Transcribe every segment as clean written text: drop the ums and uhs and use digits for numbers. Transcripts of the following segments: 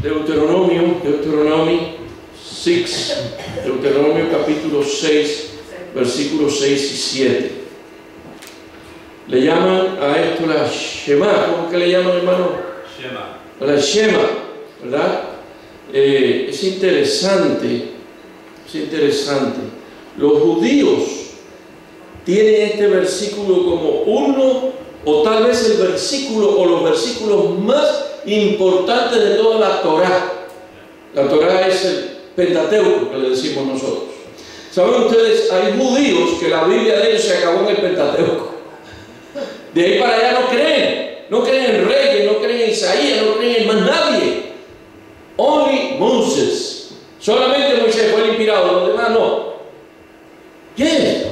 Deuteronomio capítulo 6, versículos 6 y 7. Le llaman a esto la Shema. ¿Cómo que le llaman, hermano? Shema. La Shema, ¿verdad? Es interesante. Los judíos tienen este versículo como uno, o tal vez el versículo o los versículos más importantes de toda la Torá. La Torá es el Pentateuco, que le decimos nosotros. ¿Saben ustedes? Hay judíos que la Biblia de ellos se acabó en el Pentateuco. De ahí para allá no creen. No creen en reyes, no creen en Isaías, no creen en más nadie. Only Moses. Solamente Moisés fue el inspirado, los demás no. Yes.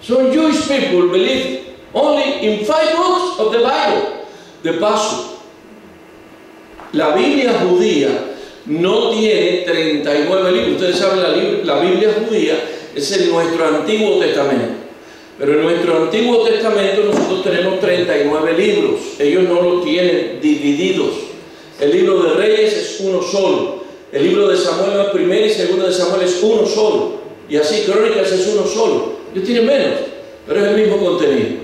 So Jewish people believe only in 5 books of the Bible. De paso, la Biblia judía no tiene 39 libros. Ustedes saben, la Biblia judía es nuestro Antiguo Testamento. Pero en nuestro Antiguo Testamento nosotros tenemos 39 libros. Ellos no los tienen divididos. El libro de Reyes es uno solo. El libro de Samuel, el primero y segundo de Samuel, es uno solo. Y así Crónicas es uno solo. Ellos tienen menos, pero es el mismo contenido.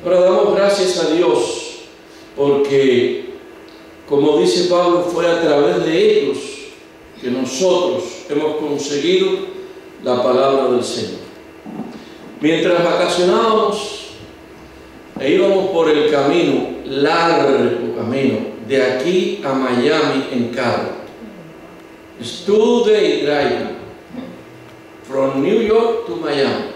Ahora damos gracias a Dios porque, como dice Pablo, fue a través de ellos que nosotros hemos conseguido la palabra del Señor. Mientras vacacionábamos e íbamos por el camino, largo camino, de aquí a Miami en carro. It's 2-day driving from New York to Miami.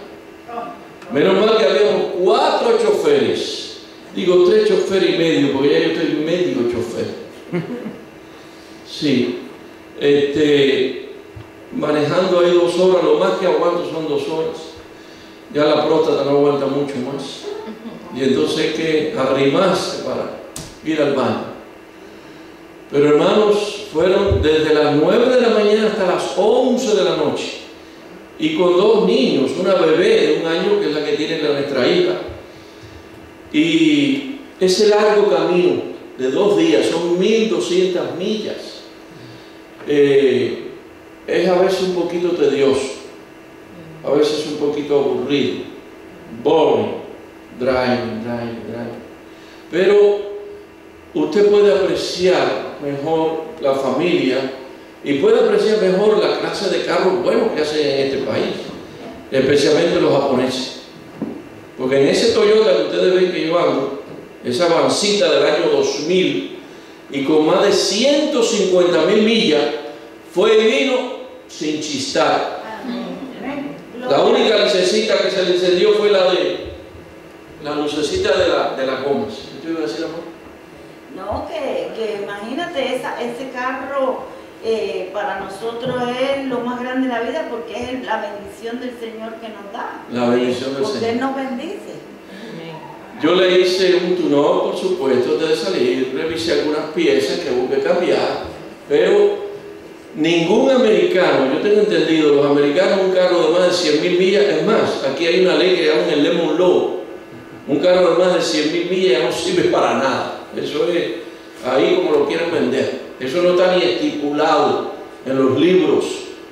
Menos mal que habíamos 4 choferes. Digo 3 choferes y medio, porque ya yo estoy medio chofer. Sí. Manejando ahí 2 horas, lo más que aguanto son 2 horas. Ya la próstata no aguanta mucho más. Y entonces hay que arrimarse para ir al baño. Pero hermanos, fueron desde las 9 de la mañana hasta las 11 de la noche. Y con 2 niños, una bebé de 1 año, que es la que tiene nuestra hija. Y ese largo camino de 2 días, son 1200 millas. Es a veces un poquito tedioso, a veces un poquito aburrido, boring, driving. Pero usted puede apreciar mejor la familia y puede apreciar mejor la clase de carros buenos que hacen en este país, especialmente los japoneses. Porque en ese Toyota que ustedes ven que yo ando, esa vancita del año 2000 y con más de 150.000 millas, fue y vino sin chistar. La única lucecita que se le encendió fue la lucecita de las gomas. ¿Qué te iba a decir, amor? No, que imagínate, ese carro para nosotros es lo más grande de la vida porque es la bendición del Señor que nos da. La bendición del Señor. Porque Él nos bendice. Yo le hice un tune-up, por supuesto, antes de salir, revisé algunas piezas que hubo que cambiar, pero ningún americano, yo tengo entendido, los americanos un carro de más de 100.000 millas, es más, aquí hay una ley que llaman el Lemon Law, un carro de más de 100.000 millas ya no sirve para nada, eso es ahí como lo quieren vender, eso no está ni estipulado en los libros,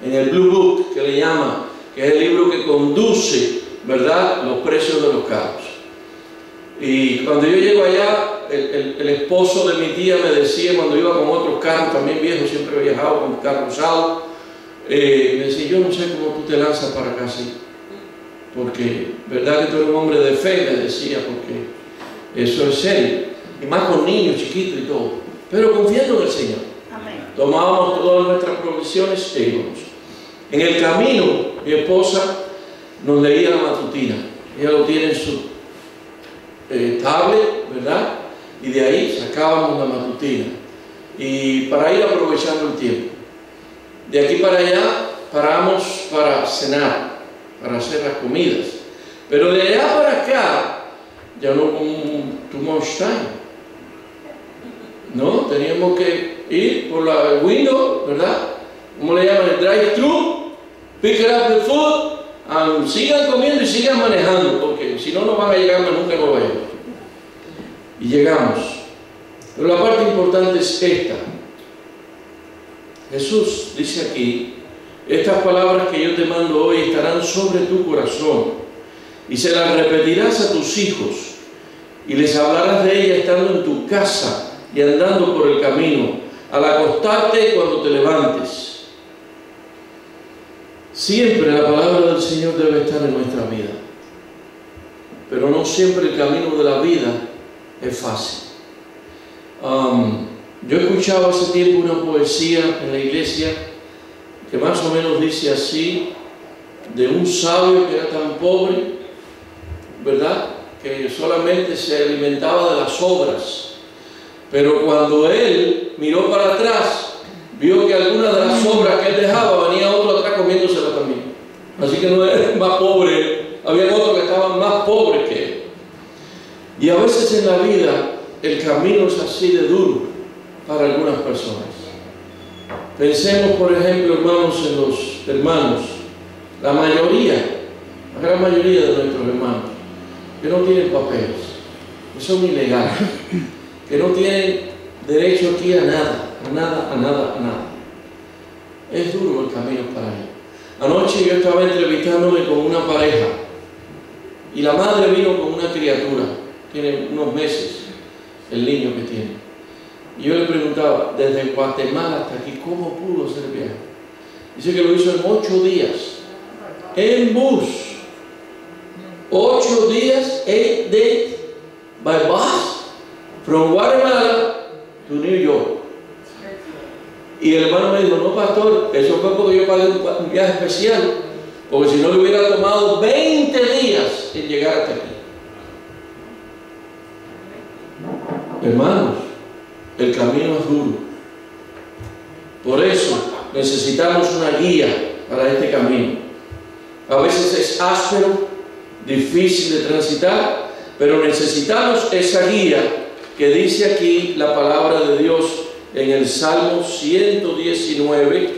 en el Blue Book que le llaman, que es el libro que conduce, ¿verdad?, los precios de los carros. Y cuando yo llego allá, el esposo de mi tía me decía, cuando iba con otros carros, también viejos, siempre he viajado con carros usados, me decía, yo no sé cómo tú te lanzas para acá así, porque, ¿verdad que tú eres un hombre de fe? Me decía, porque eso es serio, y más con niños chiquitos y todo, pero confiando en el Señor. Amén. Tomábamos todas nuestras provisiones e íbamos. En el camino, mi esposa nos leía la matutina, ella lo tiene en su tablet, ¿verdad? Y de ahí sacábamos la matutina y para ir aprovechando el tiempo. De aquí para allá paramos para cenar, para hacer las comidas, pero de allá para acá ya no too much time, no, teníamos que ir por la window, ¿verdad? ¿Cómo le llaman? El drive-thru, pick up the food. Sigan comiendo y sigan manejando, porque si no, no van a llegar nunca a Nueva York. Y llegamos. Pero la parte importante es esta. Jesús dice aquí, estas palabras que yo te mando hoy estarán sobre tu corazón y se las repetirás a tus hijos y les hablarás de ella estando en tu casa y andando por el camino, al acostarte cuando te levantes. Siempre la palabra del Señor debe estar en nuestra vida, pero no siempre el camino de la vida es fácil. Yo escuchaba hace tiempo una poesía en la iglesia que más o menos dice así, de un sabio que era tan pobre, ¿verdad?, que solamente se alimentaba de las obras, pero cuando él miró para atrás, vio que algunas de las obras que él dejaba, venía otro atrás comiéndosela también. Así que no era más pobre, había otros que estaban más pobres que él. Y a veces en la vida el camino es así de duro para algunas personas. Pensemos, por ejemplo, hermanos, en los hermanos, la gran mayoría de nuestros hermanos, que no tienen papeles, que son ilegales, que no tienen derecho aquí a nada. Es duro el camino para ellos. Anoche yo estaba entrevistándome con una pareja y la madre vino con una criatura, tiene unos meses el niño que tiene. Y yo le preguntaba, desde Guatemala hasta aquí, ¿cómo pudo hacer el viaje? Dice que lo hizo en 8 días, en bus. 8 días, 8 days, by bus, from Guatemala to New York. Y el hermano me dijo, no pastor, eso fue porque yo pagué un viaje especial, porque si no le hubiera tomado 20 días en llegar hasta aquí. Hermanos, el camino es duro. Por eso necesitamos una guía para este camino. A veces es áspero, difícil de transitar, pero necesitamos esa guía que dice aquí la palabra de Dios en el Salmo 119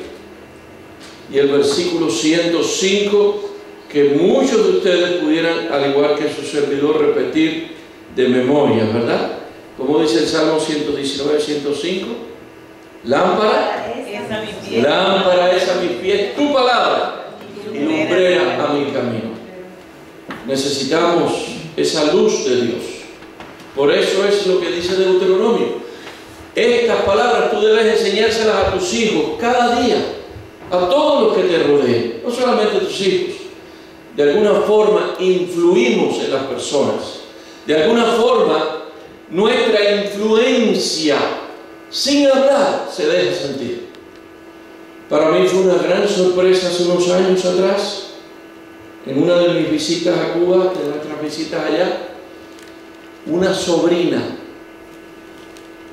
y el versículo 105, que muchos de ustedes pudieran, al igual que su servidor, repetir de memoria, ¿verdad? Como dice el Salmo 119, 105, lámpara es a mis pies tu palabra y lumbrera a mi camino. Necesitamos esa luz de Dios. Por eso es lo que dice Deuteronomio. Estas palabras tú debes enseñárselas a tus hijos cada día, a todos los que te rodeen, no solamente a tus hijos. De alguna forma influimos en las personas. De alguna forma nuestra influencia, sin hablar, se deja sentir. Para mí fue una gran sorpresa hace unos años atrás, en una de mis visitas a Cuba, de nuestras visitas allá, una sobrina,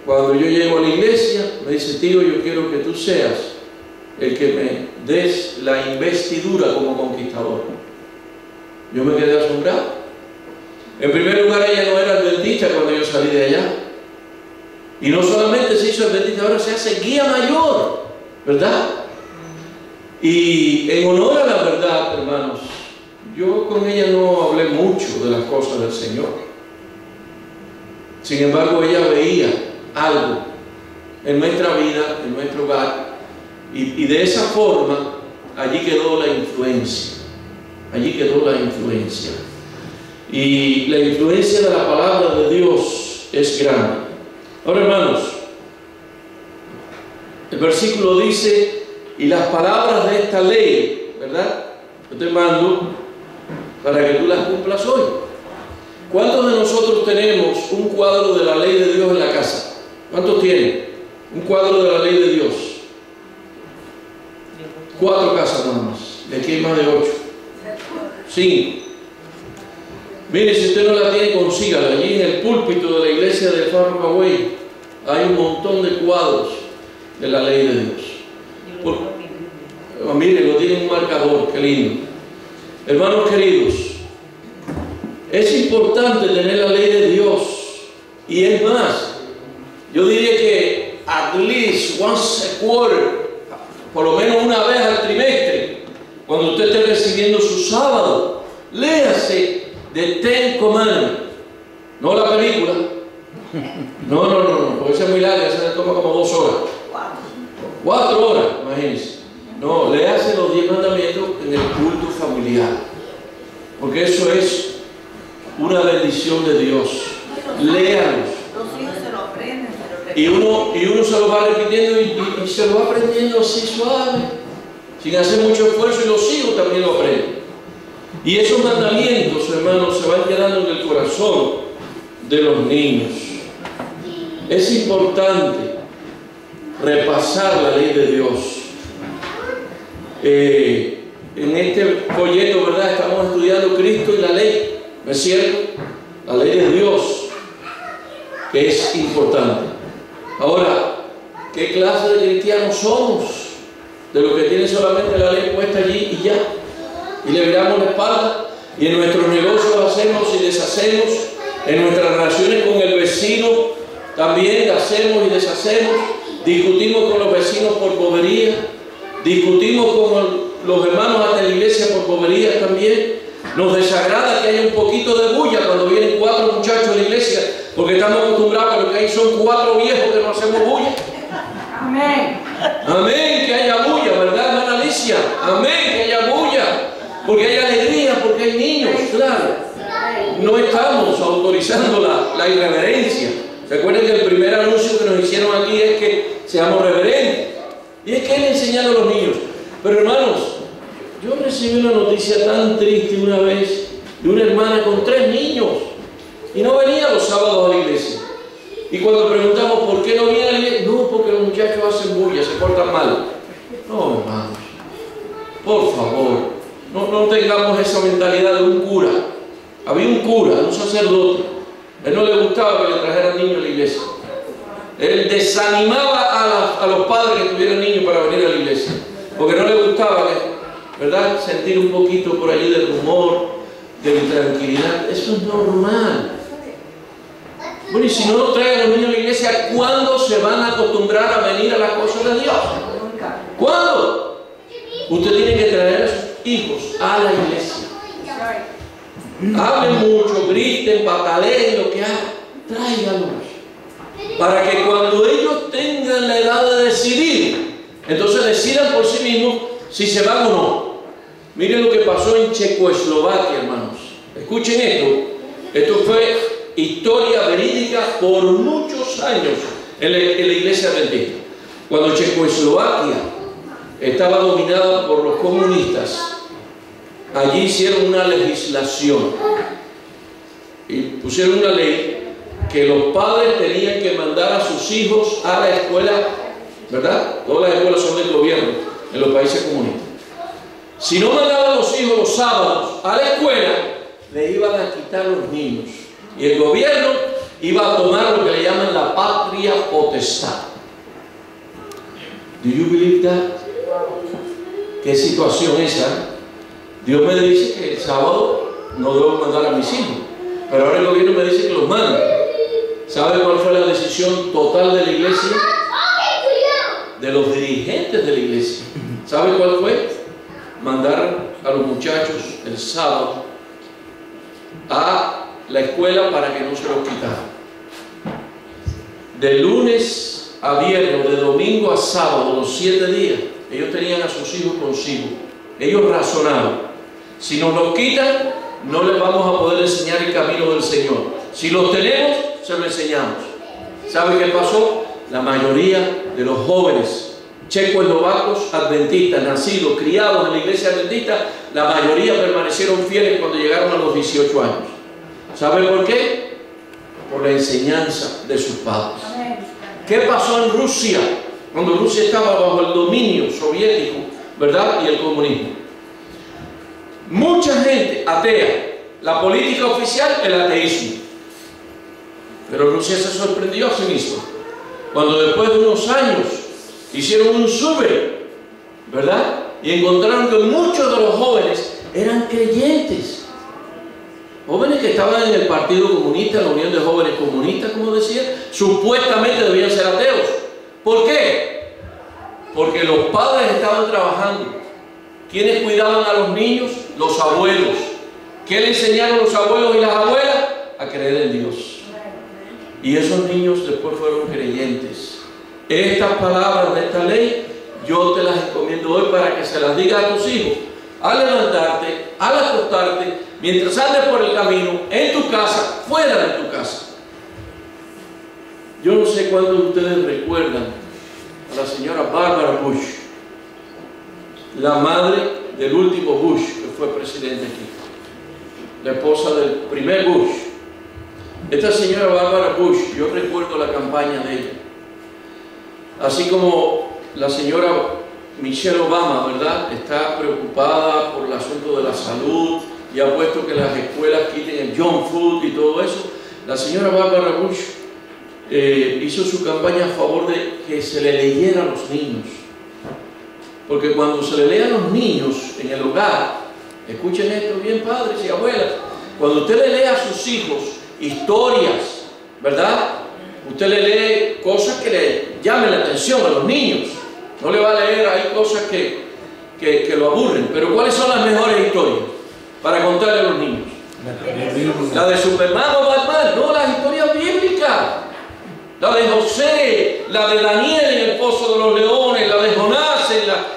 cuando yo llego a la iglesia, me dice, tío, yo quiero que tú seas el que me des la investidura como conquistador. Yo me quedé asombrado. En primer lugar, ella no era adventista cuando yo salí de allá. Y no solamente se hizo adventista, ahora se hace guía mayor, ¿verdad? Y en honor a la verdad, hermanos, yo con ella no hablé mucho de las cosas del Señor. Sin embargo, ella veía algo en nuestra vida, en nuestro hogar, y de esa forma, allí quedó la influencia. Allí quedó la influencia. Y la influencia de la palabra de Dios es grande. Ahora, hermanos, el versículo dice, y las palabras de esta ley, ¿verdad?, yo te mando para que tú las cumplas hoy. ¿Cuántos de nosotros tenemos un cuadro de la ley de Dios en la casa? ¿Cuántos tienen un cuadro de la ley de Dios? 4 casas nada más. De aquí hay más de 8. 5. Mire, si usted no la tiene, consígala. Allí en el púlpito de la iglesia de Far Rockaway hay un montón de cuadros de la ley de Dios. Mire, lo tiene un marcador, qué lindo. Hermanos queridos, es importante tener la ley de Dios. Y es más, yo diría que at least once a quarter, por lo menos una vez al trimestre, cuando usted esté recibiendo su sábado, léase The Ten Commandments, no la película. No, porque esa es muy larga, esa le toma como 2 horas. 4 horas, imagínense. No, léase los 10 mandamientos en el culto familiar, porque eso es una bendición de Dios. Léalos. Los hijos se lo aprenden, Y uno se lo va repitiendo y se lo va aprendiendo así suave, sin hacer mucho esfuerzo, y los hijos también lo aprenden. Y esos mandamientos, hermanos, se van quedando en el corazón de los niños. Es importante repasar la ley de Dios. En este folleto, ¿verdad?, estamos estudiando Cristo y la ley, ¿no es cierto? La ley de Dios, que es importante. Ahora, ¿qué clase de cristianos somos? De los que tienen solamente la ley puesta allí y ya, y le viramos la espalda, y en nuestros negocios hacemos y deshacemos, en nuestras relaciones con el vecino también hacemos y deshacemos, discutimos con los vecinos por bobería, discutimos con los hermanos hasta en la iglesia por boberías también. Nos desagrada que haya un poquito de bulla cuando vienen 4 muchachos a la iglesia, porque estamos acostumbrados a lo que hay son 4 viejos que no hacemos bulla. Amén. Amén, que haya bulla, ¿verdad, hermana Alicia? Amén, que haya bulla, porque hay alegría, porque hay niños, claro. No estamos autorizando la irreverencia. Recuerden que el primer anuncio que nos hicieron aquí es que seamos reverentes. Y es que él enseñando a los niños. Pero hermanos, yo recibí una noticia tan triste una vez de una hermana con 3 niños y no venía los sábados a la iglesia. Y cuando preguntamos por qué no viene a la iglesia, no, porque los muchachos hacen bulla, se portan mal. No, hermanos, por favor, no tengamos esa mentalidad de un cura. Había un cura, un sacerdote. A él no le gustaba que le trajeran niños a la iglesia. Él desanimaba a los padres que tuvieran niños para venir a la iglesia, porque no le gustaba, ¿verdad?, sentir un poquito por allí de rumor, de intranquilidad. Eso es normal. Bueno, y si no nos traen a los niños a la iglesia, ¿cuándo se van a acostumbrar a venir a las cosas de Dios? ¿Cuándo? Usted tiene que traer a sus hijos a la iglesia. Hablen mucho, griten, pataleen, lo que hagan. Tráiganlos. Para que cuando ellos tengan la edad de decidir, entonces decidan por sí mismos si se van o no. Miren lo que pasó en Checoslovaquia, hermanos. Escuchen esto. Esto fue historia verídica por muchos años en la iglesia adventista. Cuando Checoslovaquia estaba dominada por los comunistas, allí hicieron una legislación y pusieron una ley que los padres tenían que mandar a sus hijos a la escuela, ¿verdad? Todas las escuelas son del gobierno en los países comunistas. Si no mandaban los hijos los sábados a la escuela, le iban a quitar los niños. Y el gobierno iba a tomar lo que le llaman la patria potestad. ¿Do you believe that? ¿Qué situación esa? Dios me dice que el sábado no debo mandar a mis hijos, pero ahora el gobierno me dice que los manda. ¿Sabe cuál fue la decisión total de la iglesia? De los dirigentes de la iglesia. ¿Sabe cuál fue? Mandar a los muchachos el sábado a la escuela para que no se los quitaran. De lunes a viernes, de domingo a sábado, los 7 días, ellos tenían a sus hijos consigo. Ellos razonaron: si nos los quitan, no les vamos a poder enseñar el camino del Señor. Si los tenemos, se lo enseñamos. ¿Sabe qué pasó? La mayoría de los jóvenes checoslovacos adventistas, nacidos, criados en la iglesia adventista, la mayoría permanecieron fieles cuando llegaron a los 18 años. ¿Sabe por qué? Por la enseñanza de sus padres. ¿Qué pasó en Rusia? Cuando Rusia estaba bajo el dominio soviético, ¿verdad?, y el comunismo. Mucha gente atea. La política oficial, el ateísmo. Pero Rusia se sorprendió a sí misma cuando después de unos años hicieron un survey, ¿verdad?, y encontraron que muchos de los jóvenes eran creyentes. Jóvenes que estaban en el Partido Comunista, en la Unión de Jóvenes Comunistas, como decía, supuestamente debían ser ateos. ¿Por qué? Porque los padres estaban trabajando. ¿Quiénes cuidaban a los niños? Los abuelos. ¿Qué le enseñaron los abuelos y las abuelas? A creer en Dios. Y esos niños después fueron creyentes. Estas palabras de esta ley yo te las encomiendo hoy para que se las digas a tus hijos. Al levantarte, al acostarte, mientras andes por el camino, en tu casa, fuera de tu casa. Yo no sé cuántos de ustedes recuerdan a la señora Barbara Bush, la madre del último Bush que fue presidente aquí, la esposa del primer Bush. Esta señora Barbara Bush, yo recuerdo la campaña de ella, así como la señora Michelle Obama, ¿verdad? Está preocupada por el asunto de la salud y ha puesto que las escuelas quiten el junk food y todo eso. La señora Barbara Bush hizo su campaña a favor de que se le leyera a los niños, porque cuando se le lee a los niños en el hogar, escuchen esto bien, padres y abuelas, cuando usted le lee a sus hijos historias, ¿verdad? Usted le lee cosas que le llamen la atención a los niños. No le va a leer ahí cosas que lo aburren. Pero ¿cuáles son las mejores historias para contarle a los niños? La de Superman o Batman, no, las historias bíblicas. La de José, la de Daniel en el pozo de los leones, la de Jonás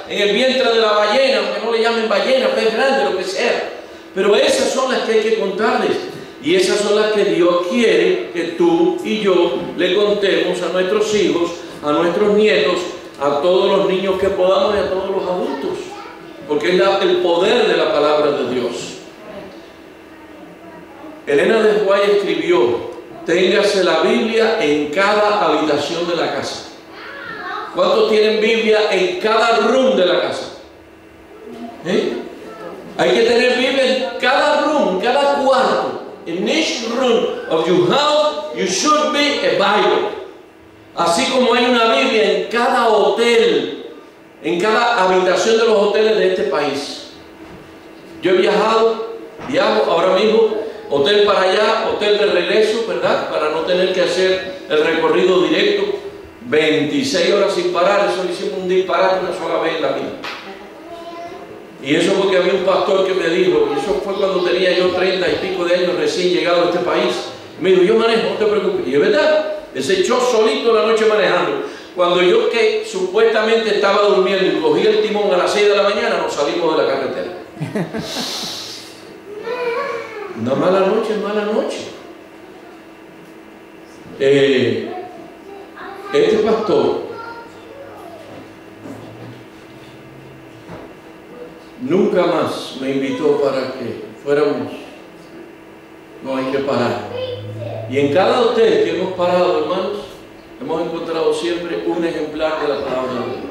en el vientre de la ballena, aunque no le llamen ballena, pez grande, lo que sea. Pero esas son las que hay que contarles. Y esas son las que Dios quiere que tú y yo le contemos a nuestros hijos, a nuestros nietos, a todos los niños que podamos y a todos los adultos. Porque es el poder de la palabra de Dios. Elena de White escribió: téngase la Biblia en cada habitación de la casa. ¿Cuántos tienen Biblia en cada room de la casa? Hay que tener Biblia en cada room, en cada cuarto. In each room of your house, you should be a Bible. Así como hay una Biblia en cada hotel, en cada habitación de los hoteles de este país. Yo he viajo ahora mismo, hotel para allá, hotel de regreso, ¿verdad? Para no tener que hacer el recorrido directo, 26 horas sin parar. Eso lo hicimos un disparate una sola vez en la vida. Y eso porque había un pastor que me dijo, y eso fue cuando tenía yo 30 y pico de años recién llegado a este país. Me dijo: yo manejo, no te preocupes. Y es verdad, él se echó solito la noche manejando. Cuando yo, que supuestamente estaba durmiendo y cogí el timón a las 6 de la mañana, nos salimos de la carretera. Una mala noche, mala noche. Este pastor nunca más me invitó para que fuéramos. No hay que parar. Y en cada hotel que hemos parado, hermanos, hemos encontrado siempre un ejemplar de la palabra de Dios.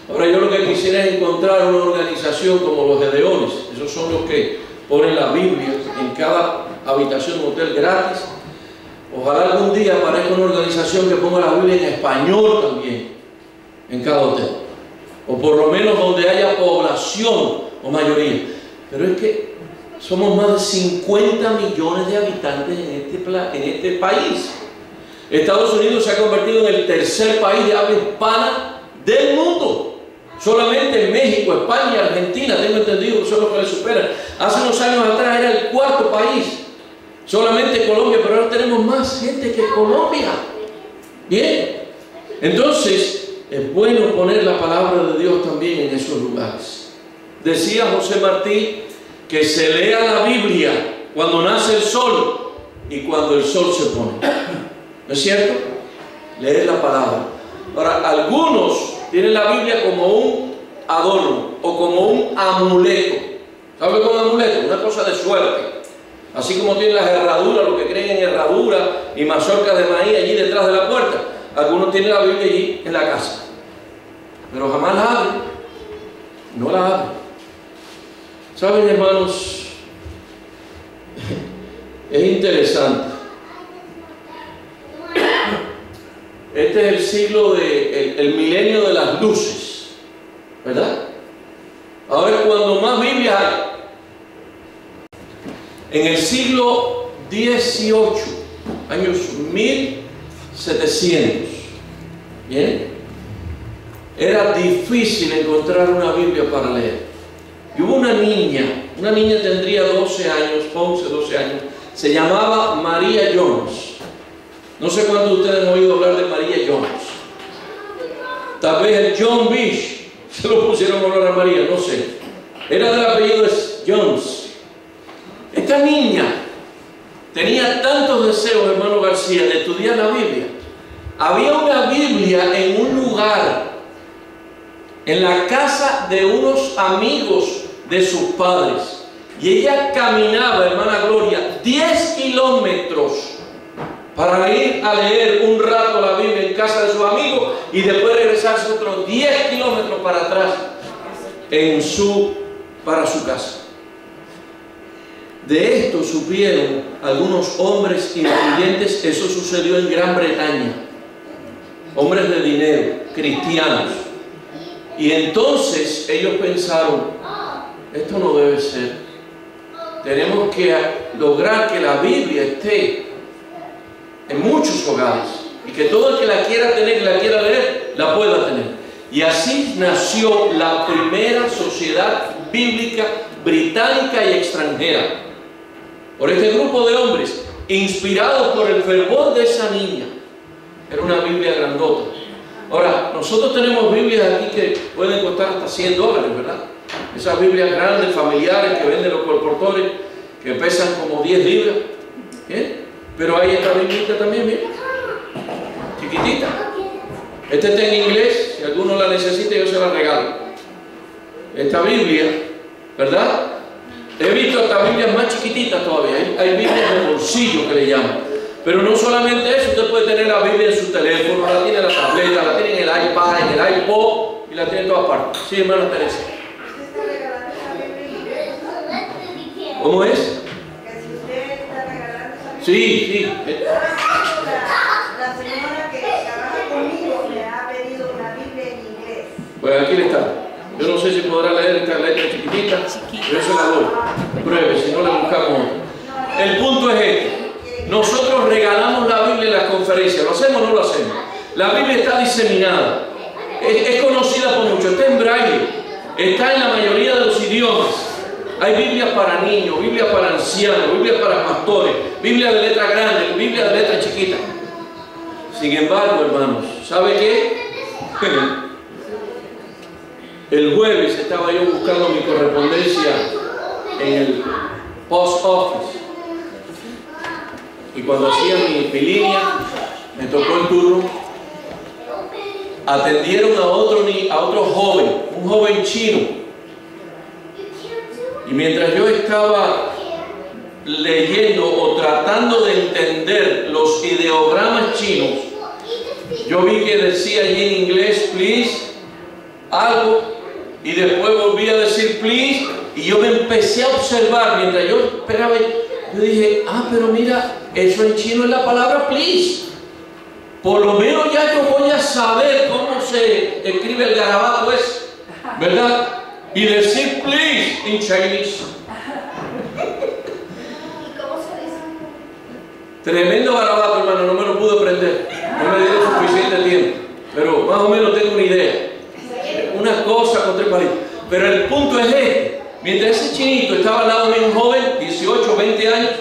Ahora, yo lo que quisiera es encontrar una organización como los Gedeones. Esos son los que ponen la Biblia en cada habitación de un hotel gratis. Ojalá algún día aparezca una organización que ponga la Biblia en español también en cada hotel, o por lo menos donde haya población o mayoría. Pero es que somos más de 50 millones de habitantes en este país. Estados Unidos se ha convertido en el tercer país de habla hispana del mundo. Solamente México, España y Argentina, tengo entendido que son los que le superan. Hace unos años atrás era el cuarto país. Solamente Colombia, pero ahora tenemos más gente que Colombia. Bien. Entonces, es bueno poner la palabra de Dios también en esos lugares. Decía José Martí que se lea la Biblia cuando nace el sol y cuando el sol se pone. ¿No es cierto? Leer la palabra. Ahora, algunos tienen la Biblia como un adorno o como un amuleto. ¿Sabe cómo es un amuleto? Una cosa de suerte. Así como tienen las herraduras, los que creen en herradura y mazorcas de maíz allí detrás de la puerta. Algunos tienen la Biblia allí en la casa, pero jamás la abren. No la abren. ¿Saben, hermanos? Es interesante. Este es el siglo el milenio de las luces, ¿verdad? Ahora es cuando más Biblias hay. En el siglo XVIII, años 1700, ¿bien? Era difícil encontrar una Biblia para leer. Y hubo una niña tendría 12 años, 11, 12 años, se llamaba María Jones. No sé cuántos de ustedes han oído hablar de María Jones. Tal vez el John Bish se lo pusieron honor a María, no sé. Era del apellido Jones. Esta niña tenía tantos deseos, hermano García, de estudiar la Biblia. Había una Biblia en un lugar, en la casa de unos amigos de sus padres. Y ella caminaba, hermana Gloria, 10 kilómetros para ir a leer un rato la Biblia en casa de sus amigos y después regresarse otros 10 kilómetros para atrás para su casa. De esto supieron algunos hombres influyentes. Eso sucedió en Gran Bretaña. Hombres de dinero, cristianos. Y entonces ellos pensaron, esto no debe ser. Tenemos que lograr que la Biblia esté en muchos hogares y que todo el que la quiera tener, que la quiera leer, la pueda tener. Y así nació la primera sociedad bíblica británica y extranjera, por este grupo de hombres, inspirados por el fervor de esa niña. Era una Biblia grandota. Ahora, nosotros tenemos Biblias aquí que pueden costar hasta $100, ¿verdad? Esas Biblias grandes, familiares, que venden los colportores, que pesan como 10 libras. ¿Bien? Pero hay esta Biblia también, mira, chiquitita. Esta está en inglés, si alguno la necesita yo se la regalo. Esta Biblia, ¿verdad? He visto hasta Biblias más chiquititas todavía. Hay Biblias de bolsillo que le llaman. Pero no solamente eso, usted puede tener la Biblia en su teléfono, la tiene en la tableta, la tiene en el iPad, en el iPod y la tiene en todas partes. Sí, hermana Teresa. ¿Cómo es? Sí. La señora que trabaja conmigo me ha pedido una Biblia en inglés. Pues aquí le está. Yo no sé si podrá leer esta letra chiquitita, pero eso la doy. Pruebe, si no le buscamos otra. El punto es este. Nosotros regalamos la Biblia en las conferencias. ¿Lo hacemos o no lo hacemos? La Biblia está diseminada. Es conocida por muchos. Está en braille. Está en la mayoría de los idiomas. Hay Biblias para niños, Biblias para ancianos, Biblias para pastores, Biblias de letra grande, Biblias de letra chiquita. Sin embargo, hermanos, ¿sabe qué? El jueves estaba yo buscando mi correspondencia en el post office. Y cuando hacía mi línea, me tocó el turno. Atendieron a otro joven, un joven chino. Y mientras yo estaba leyendo o tratando de entender los ideogramas chinos, yo vi que decía allí en inglés, please, algo, y después volví a decir, please, y yo me empecé a observar mientras yo esperaba. Yo dije, pero mira, eso en chino es la palabra please. Por lo menos ya yo voy a saber cómo se escribe el garabato ese, ¿verdad? Y decir please en Chinese. ¿Cómo se dice? Tremendo garabato, hermano, no me lo pude aprender. No me dio suficiente tiempo. Pero más o menos tengo una idea. Una cosa con tres palitos. Pero el punto es este. Mientras ese chinito estaba al lado de un joven, 18, 20 años,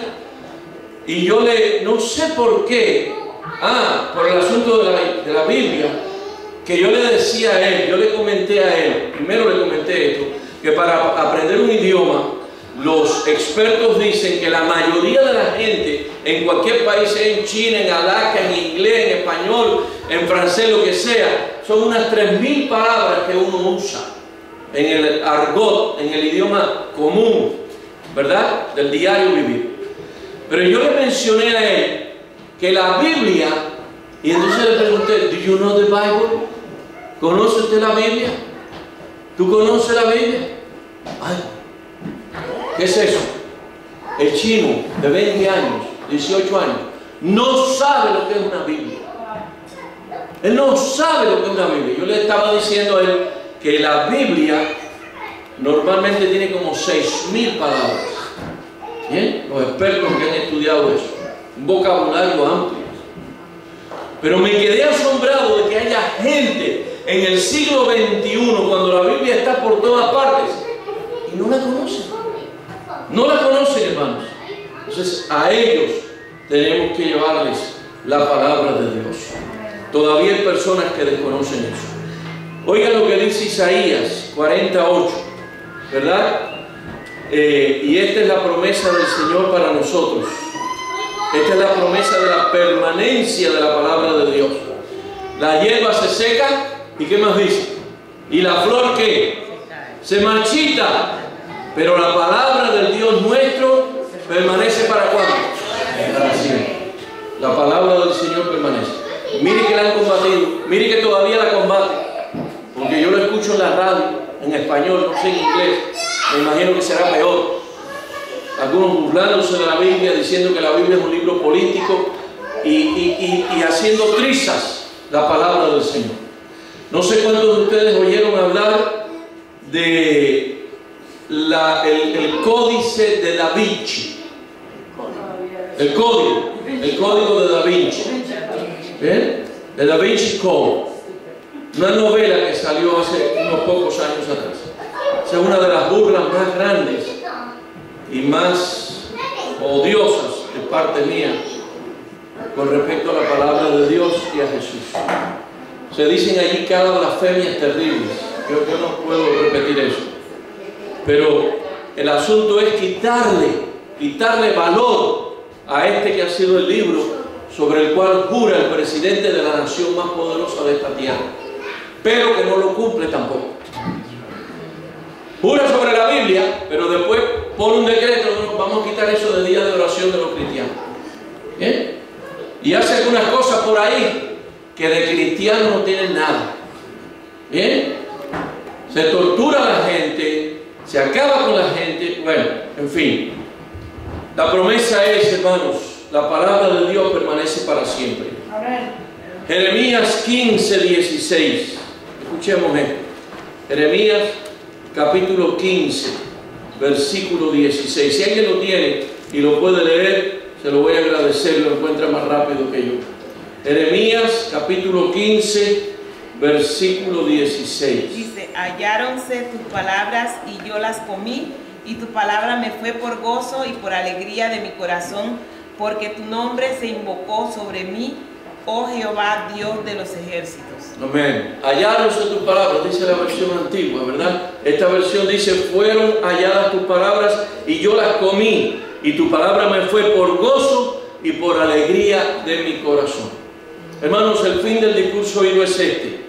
y yo no sé por qué, por el asunto de la Biblia, que yo le decía a él, yo le comenté a él, primero le comenté esto, que para aprender un idioma, los expertos dicen que la mayoría de la gente en cualquier país, en China, en Alaska, en inglés, en español, en francés, lo que sea, son unas 3.000 palabras que uno usa en el argot, en el idioma común, ¿verdad? Del diario vivir. Pero yo le mencioné a él que la Biblia, y entonces le pregunté, ¿do you know the Bible? ¿Conoce usted la Biblia? ¿Tú conoces la Biblia? Ay, ¿qué es eso? El chino de 20 años, 18 años, no sabe lo que es una Biblia. Él no sabe lo que es una Biblia. Yo le estaba diciendo a él que la Biblia normalmente tiene como 6.000 palabras. ¿Bien? Los expertos que han estudiado eso. Un vocabulario amplio. Pero me quedé asombrado de que haya gente en el siglo XXI, cuando la Biblia está por todas partes, y no la conocen. No la conocen, hermanos. Entonces, a ellos tenemos que llevarles la palabra de Dios. Todavía hay personas que desconocen eso. Oiga lo que dice Isaías 48, ¿verdad? Y esta es la promesa del Señor para nosotros. Esta es la promesa de la permanencia de la palabra de Dios. La hierba se seca, ¿y qué más dice? Y la flor, ¿qué? Se marchita. Pero la palabra del Dios nuestro permanece ¿para cuándo? Para siempre. La palabra del Señor permanece. Mire que la han combatido, mire que todavía la combate, porque yo lo escucho en la radio, en español, no sé en inglés, me imagino que será peor. Algunos burlándose de la Biblia, diciendo que la Biblia es un libro político y haciendo trizas la palabra del Señor. No sé cuántos de ustedes oyeron hablar de el códice de Da Vinci. El código de Da Vinci. ¿Bien? De Da Vinci Code. Una novela que salió hace unos pocos años atrás. Esa es una de las burlas más grandes y más odiosas de parte mía con respecto a la palabra de Dios y a Jesús. Se dicen allí cada blasfemias terribles. Yo no puedo repetir eso. Pero el asunto es quitarle valor a este que ha sido el libro sobre el cual jura el presidente de la nación más poderosa de esta tierra, pero que no lo cumple tampoco. Jura sobre la Biblia, pero después pone un decreto, vamos a quitar eso de día de oración de los cristianos. ¿Bien? Y hace algunas cosas por ahí que de cristiano no tienen nada. ¿Bien? Se tortura a la gente, se acaba con la gente, bueno, en fin. La promesa es, hermanos, la palabra de Dios permanece para siempre. Jeremías 15, 16. Escuchemos esto. Jeremías capítulo 15, versículo 16. Si alguien lo tiene y lo puede leer, se lo voy a agradecer, lo encuentra más rápido que yo. Jeremías capítulo 15, versículo 16. Dice: halláronse tus palabras y yo las comí, y tu palabra me fue por gozo y por alegría de mi corazón, porque tu nombre se invocó sobre mí, oh Jehová, Dios de los ejércitos. Amén. Halláronse tus palabras, dice la versión antigua, ¿verdad? Esta versión dice: fueron halladas tus palabras y yo las comí, y tu palabra me fue por gozo y por alegría de mi corazón. Hermanos, el fin del discurso oído es este.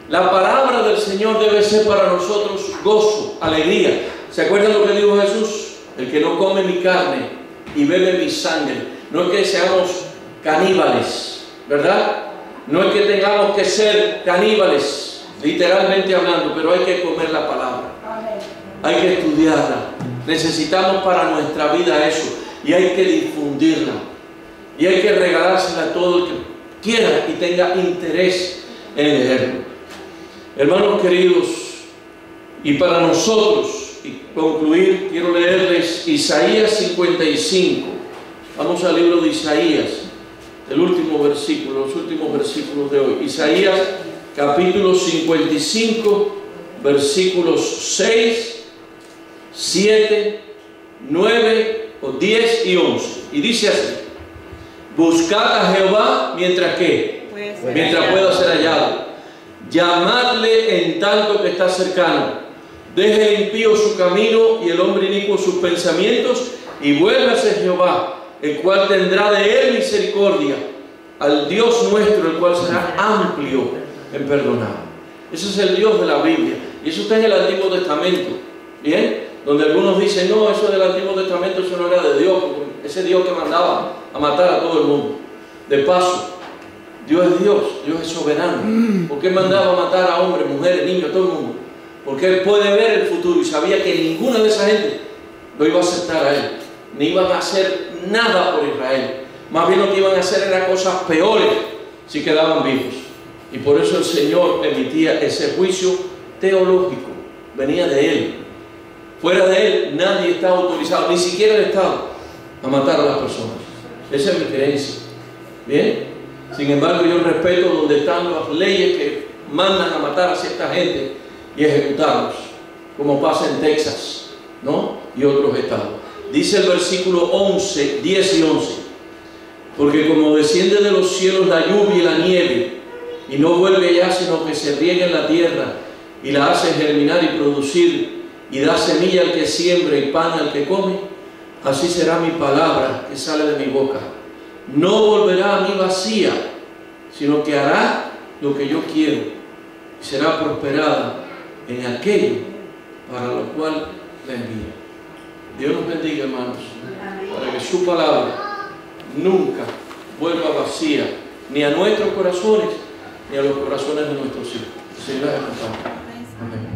La palabra del Señor debe ser para nosotros gozo, alegría. ¿Se acuerdan lo que dijo Jesús? El que no come mi carne y bebe mi sangre. No es que seamos caníbales, ¿verdad? No es que tengamos que ser caníbales, literalmente hablando, pero hay que comer la palabra. Hay que estudiarla. Necesitamos para nuestra vida eso. Y hay que difundirla. Y hay que regalársela a todo el que quiera y tenga interés en leerlo. Hermanos queridos, y para nosotros, y concluir, quiero leerles Isaías 55. Vamos al libro de Isaías, el último versículo, los últimos versículos de hoy. Isaías capítulo 55, versículos 6, 7, 9, 10 y 11. Y dice así: buscad a Jehová mientras que, mientras pueda ser hallado. Llamadle en tanto que está cercano. Deje el impío su camino y el hombre inicuo sus pensamientos, y vuélvase Jehová, el cual tendrá de él misericordia, al Dios nuestro, el cual será amplio en perdonar. Ese es el Dios de la Biblia, y eso está en el Antiguo Testamento. ¿Bien? Donde algunos dicen: no, eso del Antiguo Testamento, eso no era de Dios, porque ese Dios que mandaba a matar a todo el mundo. De paso, Dios es Dios, Dios es soberano. ¿Por qué mandaba a matar a hombres, mujeres, niños, todo el mundo? Porque Él puede ver el futuro y sabía que ninguna de esa gente lo iba a aceptar a Él, ni iban a hacer nada por Israel. Más bien lo que iban a hacer eran cosas peores si quedaban vivos. Y por eso el Señor emitía ese juicio teológico, venía de Él. Fuera de Él nadie está autorizado, ni siquiera el Estado, a matar a las personas. Esa es mi creencia. ¿Bien? Sin embargo, yo respeto donde están las leyes que mandan a matar a cierta gente y ejecutarlos, como pasa en Texas, ¿no? Y otros estados. Dice el versículo 11, 10 y 11: porque como desciende de los cielos la lluvia y la nieve, y no vuelve ya, sino que se riega en la tierra y la hace germinar y producir y da semilla al que siembra y pan al que come, así será mi palabra que sale de mi boca. No volverá a mí vacía, sino que hará lo que yo quiero y será prosperada en aquello para lo cual la envío. Dios nos bendiga, hermanos, para que su palabra nunca vuelva vacía, ni a nuestros corazones, ni a los corazones de nuestros hijos. Señor, acompañe. Amén.